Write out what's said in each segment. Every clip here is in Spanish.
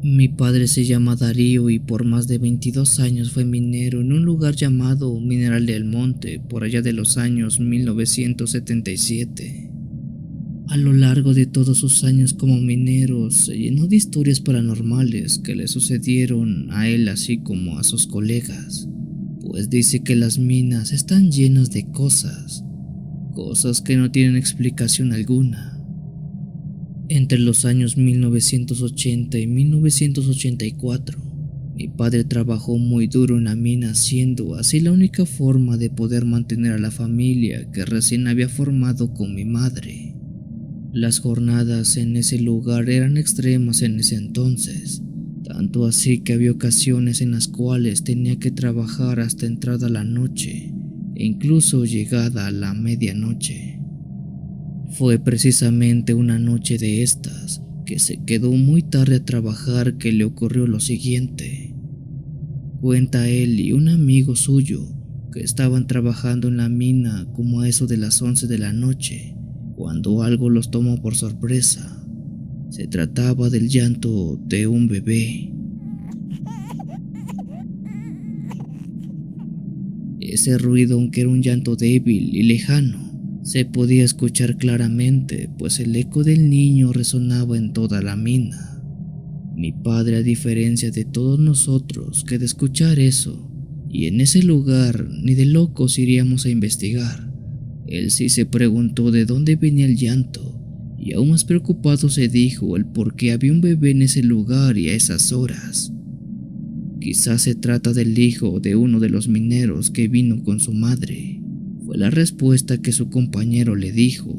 Mi padre se llama Darío y por más de 22 años fue minero en un lugar llamado Mineral del Monte por allá de los años 1977. A lo largo de todos sus años como minero se llenó de historias paranormales que le sucedieron a él así como a sus colegas, pues dice que las minas están llenas de cosas que no tienen explicación alguna. Entre los años 1980 y 1984, mi padre trabajó muy duro en la mina, siendo así la única forma de poder mantener a la familia que recién había formado con mi madre. Las jornadas en ese lugar eran extremas en ese entonces, tanto así que había ocasiones en las cuales tenía que trabajar hasta entrada la noche e incluso llegada a la medianoche. Fue precisamente una noche de estas que se quedó muy tarde a trabajar que le ocurrió lo siguiente. Cuenta él y un amigo suyo que estaban trabajando en la mina como a eso de las 11 de la noche, cuando algo los tomó por sorpresa. Se trataba del llanto de un bebé. Ese ruido, aunque era un llanto débil y lejano, se podía escuchar claramente, pues el eco del niño resonaba en toda la mina. Mi padre, a diferencia de todos nosotros, que de escuchar eso, y en ese lugar ni de locos iríamos a investigar, él sí se preguntó de dónde venía el llanto, y aún más preocupado se dijo el por qué había un bebé en ese lugar y a esas horas. Quizás se trata del hijo de uno de los mineros que vino con su madre. Fue la respuesta que su compañero le dijo,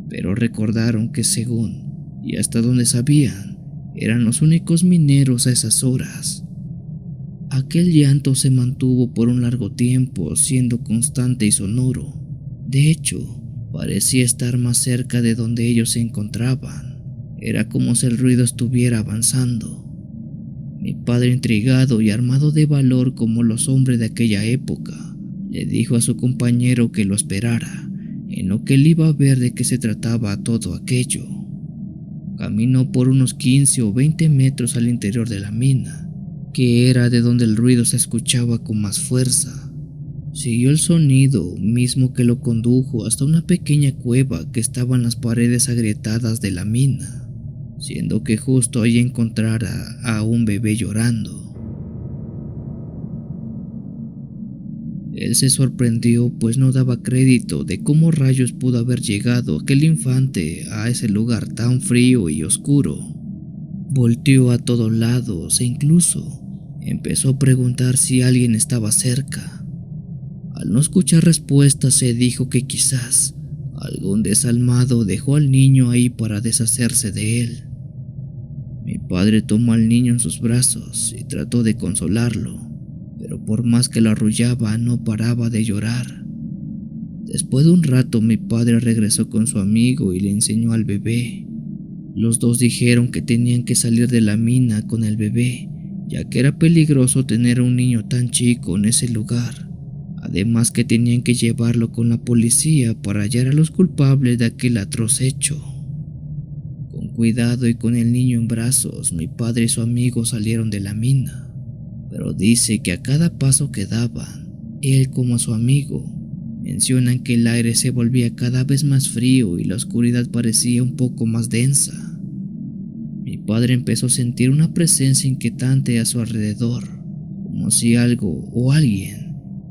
pero recordaron que según, y hasta donde sabían, eran los únicos mineros a esas horas. Aquel llanto se mantuvo por un largo tiempo, siendo constante y sonoro. De hecho, parecía estar más cerca de donde ellos se encontraban. Era como si el ruido estuviera avanzando. Mi padre, intrigado y armado de valor como los hombres de aquella época, le dijo a su compañero que lo esperara, en lo que él iba a ver de qué se trataba todo aquello. Caminó por unos 15 o 20 metros al interior de la mina, que era de donde el ruido se escuchaba con más fuerza. Siguió el sonido, mismo que lo condujo hasta una pequeña cueva que estaba en las paredes agrietadas de la mina, siendo que justo ahí encontrara a un bebé llorando. Él se sorprendió, pues no daba crédito de cómo rayos pudo haber llegado aquel infante a ese lugar tan frío y oscuro. Volteó a todos lados e incluso empezó a preguntar si alguien estaba cerca. Al no escuchar respuesta, se dijo que quizás algún desalmado dejó al niño ahí para deshacerse de él. Mi padre tomó al niño en sus brazos y trató de consolarlo, pero por más que lo arrullaba no paraba de llorar. Después de un rato mi padre regresó con su amigo y le enseñó al bebé. Los dos dijeron que tenían que salir de la mina con el bebé, ya que era peligroso tener a un niño tan chico en ese lugar. Además que tenían que llevarlo con la policía para hallar a los culpables de aquel atroz hecho. Con cuidado y con el niño en brazos, mi padre y su amigo salieron de la mina, pero dice que a cada paso que daban, él como su amigo, mencionan que el aire se volvía cada vez más frío y la oscuridad parecía un poco más densa. Mi padre empezó a sentir una presencia inquietante a su alrededor, como si algo o alguien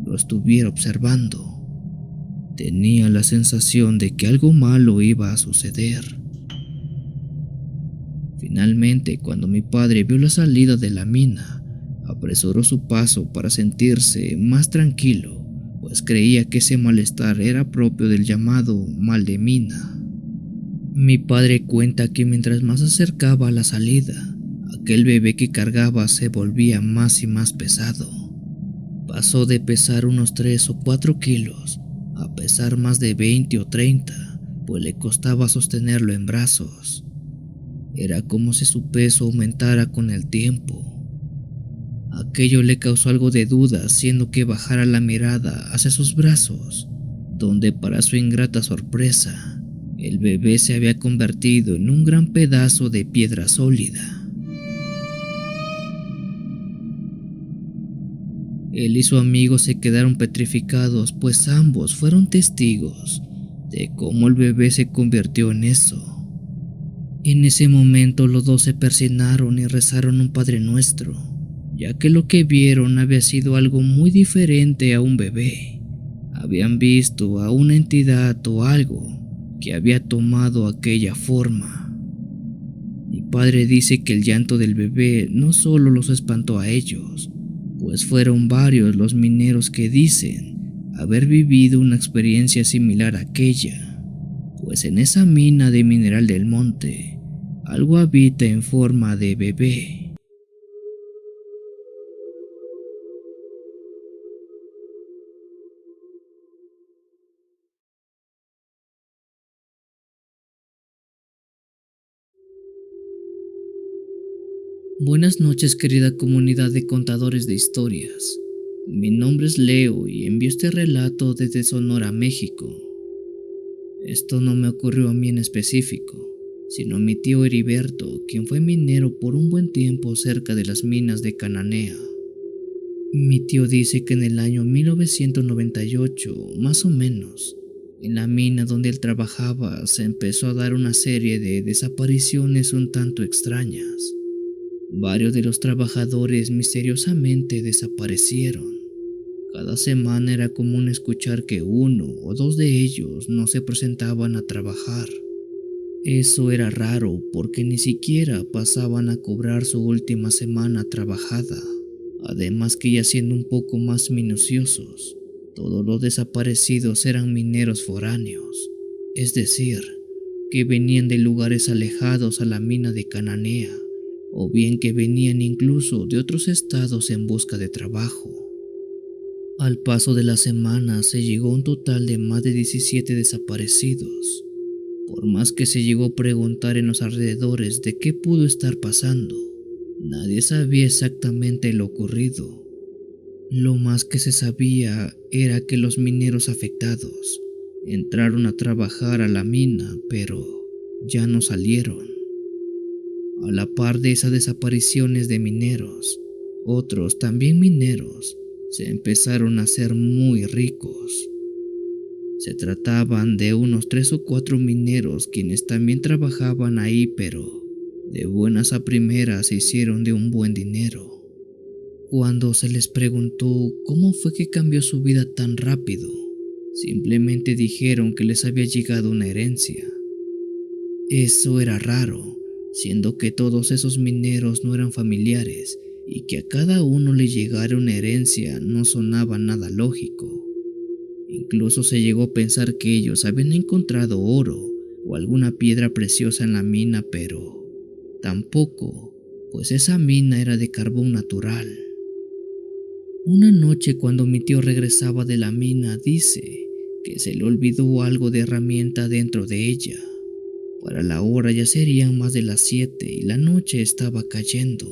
lo estuviera observando. Tenía la sensación de que algo malo iba a suceder. Finalmente, cuando mi padre vio la salida de la mina, apresuró su paso para sentirse más tranquilo, pues creía que ese malestar era propio del llamado mal de mina. Mi padre cuenta que mientras más se acercaba a la salida, aquel bebé que cargaba se volvía más y más pesado. Pasó de pesar unos 3 o 4 kilos a pesar más de 20 o 30, pues le costaba sostenerlo en brazos. Era como si su peso aumentara con el tiempo. Aquello le causó algo de duda, haciendo que bajara la mirada hacia sus brazos, donde para su ingrata sorpresa, el bebé se había convertido en un gran pedazo de piedra sólida. Él y su amigo se quedaron petrificados, pues ambos fueron testigos de cómo el bebé se convirtió en eso. En ese momento los dos se persignaron y rezaron un Padre Nuestro, ya que lo que vieron había sido algo muy diferente a un bebé. Habían visto a una entidad o algo que había tomado aquella forma. Mi padre dice que el llanto del bebé no solo los espantó a ellos, pues fueron varios los mineros que dicen haber vivido una experiencia similar a aquella, pues en esa mina de mineral del monte, algo habita en forma de bebé. Buenas noches, querida comunidad de contadores de historias. Mi nombre es Leo y envío este relato desde Sonora, México. Esto no me ocurrió a mí en específico, sino a mi tío Heriberto, quien fue minero por un buen tiempo cerca de las minas de Cananea. Mi tío dice que en el año 1998, más o menos, en la mina donde él trabajaba se empezó a dar una serie de desapariciones un tanto extrañas. Varios de los trabajadores misteriosamente desaparecieron. Cada semana era común escuchar que uno o dos de ellos no se presentaban a trabajar. Eso era raro porque ni siquiera pasaban a cobrar su última semana trabajada. Además que, ya siendo un poco más minuciosos, todos los desaparecidos eran mineros foráneos, es decir, que venían de lugares alejados a la mina de Cananea, o bien que venían incluso de otros estados en busca de trabajo. Al paso de las semanas se llegó a un total de más de 17 desaparecidos. Por más que se llegó a preguntar en los alrededores de qué pudo estar pasando, nadie sabía exactamente lo ocurrido. Lo más que se sabía era que los mineros afectados entraron a trabajar a la mina, pero ya no salieron. A la par de esas desapariciones de mineros, otros también mineros se empezaron a hacer muy ricos. Se trataban de unos 3 o 4 mineros quienes también trabajaban ahí, pero de buenas a primeras se hicieron de un buen dinero. Cuando se les preguntó cómo fue que cambió su vida tan rápido, simplemente dijeron que les había llegado una herencia. Eso era raro, siendo que todos esos mineros no eran familiares y que a cada uno le llegara una herencia no sonaba nada lógico. Incluso se llegó a pensar que ellos habían encontrado oro o alguna piedra preciosa en la mina, pero tampoco, pues esa mina era de carbón natural. Una noche, cuando mi tío regresaba de la mina, dice que se le olvidó algo de herramienta dentro de ella. Para la hora ya serían más de las 7 y la noche estaba cayendo.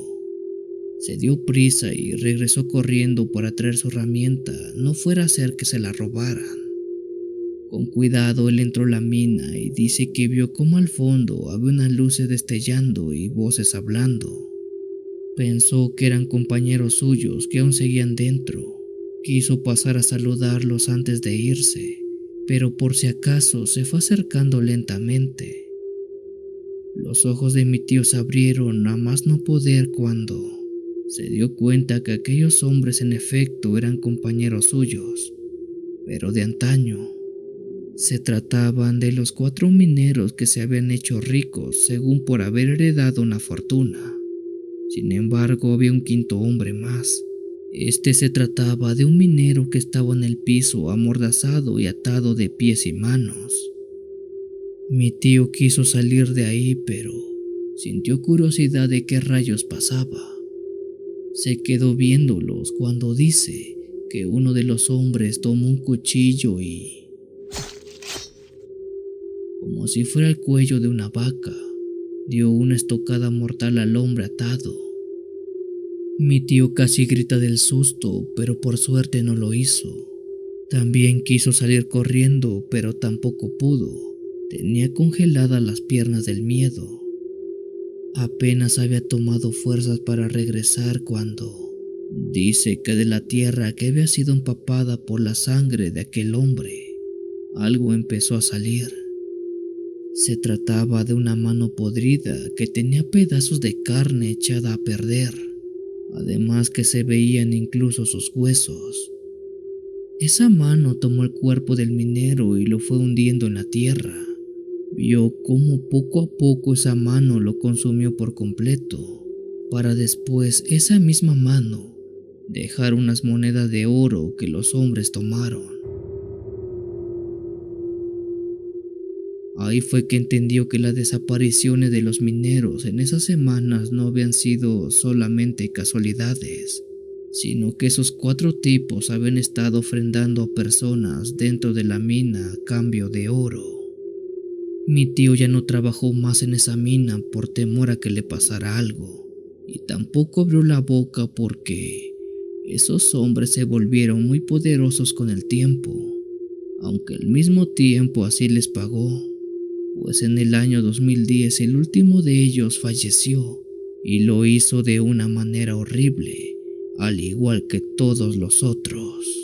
Se dio prisa y regresó corriendo para traer su herramienta, no fuera a ser que se la robaran. Con cuidado él entró a la mina y dice que vio como al fondo había unas luces destellando y voces hablando. Pensó que eran compañeros suyos que aún seguían dentro. Quiso pasar a saludarlos antes de irse, pero por si acaso se fue acercando lentamente. Los ojos de mi tío se abrieron a más no poder cuando se dio cuenta que aquellos hombres en efecto eran compañeros suyos, pero de antaño. Se trataban de los 4 mineros que se habían hecho ricos según por haber heredado una fortuna. Sin embargo, había un quinto hombre más. Este se trataba de un minero que estaba en el piso amordazado y atado de pies y manos. Mi tío quiso salir de ahí, pero sintió curiosidad de qué rayos pasaba. Se quedó viéndolos cuando dice que uno de los hombres tomó un cuchillo y, como si fuera el cuello de una vaca, dio una estocada mortal al hombre atado. Mi tío casi grita del susto, pero por suerte no lo hizo. También quiso salir corriendo, pero tampoco pudo. Tenía congeladas las piernas del miedo. Apenas había tomado fuerzas para regresar cuando Dice que de la tierra que había sido empapada por la sangre de aquel hombre, algo empezó a salir. Se trataba de una mano podrida que tenía pedazos de carne echada a perder, además que se veían incluso sus huesos. Esa mano tomó el cuerpo del minero y lo fue hundiendo en la tierra. Vio cómo poco a poco esa mano lo consumió por completo, para después esa misma mano dejar unas monedas de oro que los hombres tomaron. Ahí fue que entendió que las desapariciones de los mineros en esas semanas no habían sido solamente casualidades, sino que esos 4 tipos habían estado ofrendando a personas dentro de la mina a cambio de oro. Mi tío ya no trabajó más en esa mina por temor a que le pasara algo, y tampoco abrió la boca porque esos hombres se volvieron muy poderosos con el tiempo, aunque al mismo tiempo así les pagó, pues en el año 2010 el último de ellos falleció y lo hizo de una manera horrible, al igual que todos los otros.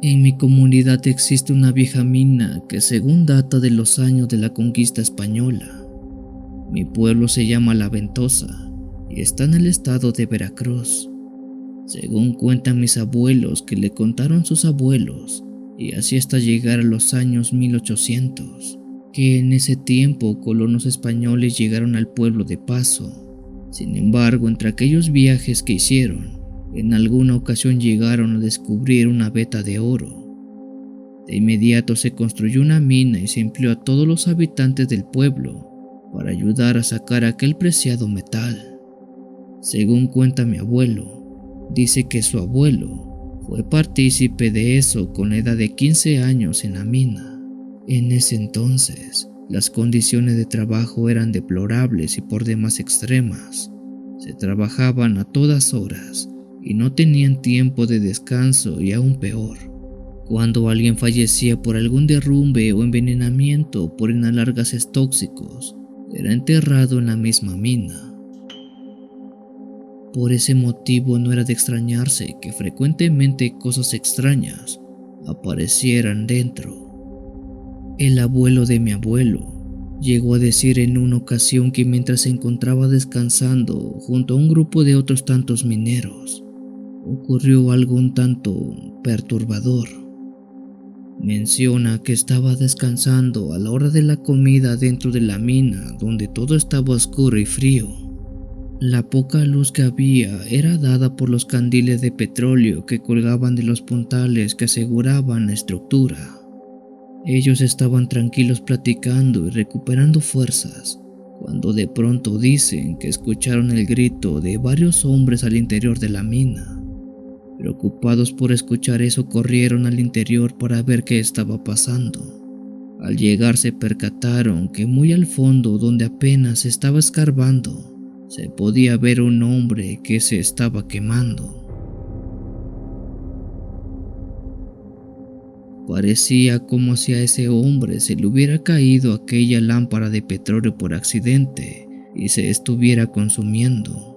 En mi comunidad existe una vieja mina que según data de los años de la conquista española. Mi pueblo se llama La Ventosa y está en el estado de Veracruz. Según cuentan mis abuelos que le contaron sus abuelos, y así hasta llegar a los años 1800, que en ese tiempo colonos españoles llegaron al pueblo de paso. Sin embargo, entre aquellos viajes que hicieron, en alguna ocasión llegaron a descubrir una veta de oro. De inmediato se construyó una mina y se empleó a todos los habitantes del pueblo para ayudar a sacar aquel preciado metal. Según cuenta mi abuelo, dice que su abuelo fue partícipe de eso con la edad de 15 años en la mina. En ese entonces, las condiciones de trabajo eran deplorables y por demás extremas. Se trabajaban a todas horas y no tenían tiempo de descanso, y aún peor, cuando alguien fallecía por algún derrumbe o envenenamiento por inhalar gases tóxicos, era enterrado en la misma mina. Por ese motivo no era de extrañarse que frecuentemente cosas extrañas aparecieran dentro. El abuelo de mi abuelo llegó a decir en una ocasión que mientras se encontraba descansando junto a un grupo de otros tantos mineros, ocurrió algo un tanto perturbador. Menciona que estaba descansando a la hora de la comida dentro de la mina, donde todo estaba oscuro y frío. La poca luz que había era dada por los candiles de petróleo que colgaban de los puntales que aseguraban la estructura. Ellos estaban tranquilos platicando y recuperando fuerzas, cuando de pronto dicen que escucharon el grito de varios hombres al interior de la mina. Preocupados por escuchar eso, corrieron al interior para ver qué estaba pasando. Al llegar se percataron que muy al fondo, donde apenas se estaba escarbando, se podía ver un hombre que se estaba quemando. Parecía como si a ese hombre se le hubiera caído aquella lámpara de petróleo por accidente y se estuviera consumiendo.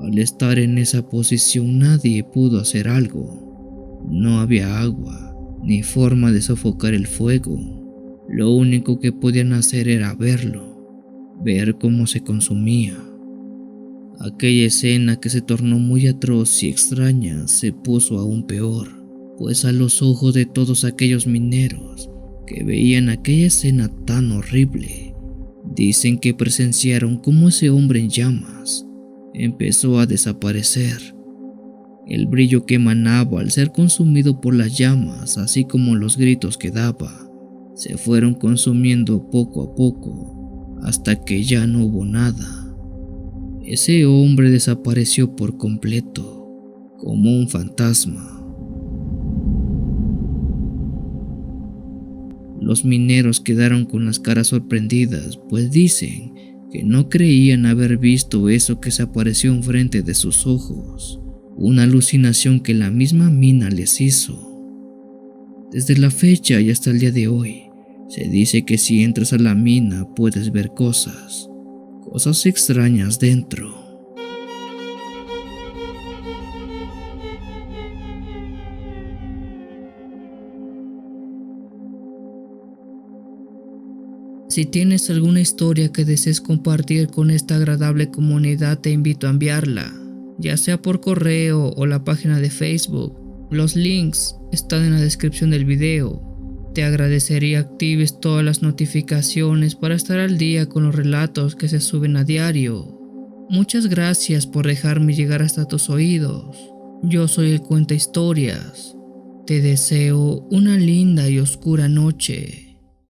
Al estar en esa posición nadie pudo hacer algo. No había agua, ni forma de sofocar el fuego. Lo único que podían hacer era verlo, ver cómo se consumía. Aquella escena, que se tornó muy atroz y extraña, se puso aún peor, pues a los ojos de todos aquellos mineros que veían aquella escena tan horrible, dicen que presenciaron cómo ese hombre en llamas empezó a desaparecer. El brillo que emanaba al ser consumido por las llamas, así como los gritos que daba, se fueron consumiendo poco a poco, hasta que ya no hubo nada. Ese hombre desapareció por completo, como un fantasma. Los mineros quedaron con las caras sorprendidas, pues dicen que no creían haber visto eso que se apareció enfrente de sus ojos, una alucinación que la misma mina les hizo. Desde la fecha y hasta el día de hoy, se dice que si entras a la mina puedes ver cosas extrañas dentro. Si tienes alguna historia que desees compartir con esta agradable comunidad, te invito a enviarla, ya sea por correo o la página de Facebook. Los links están en la descripción del video. Te agradecería actives todas las notificaciones para estar al día con los relatos que se suben a diario. Muchas gracias por dejarme llegar hasta tus oídos. Yo soy el Cuenta Historias. Te deseo una linda y oscura noche.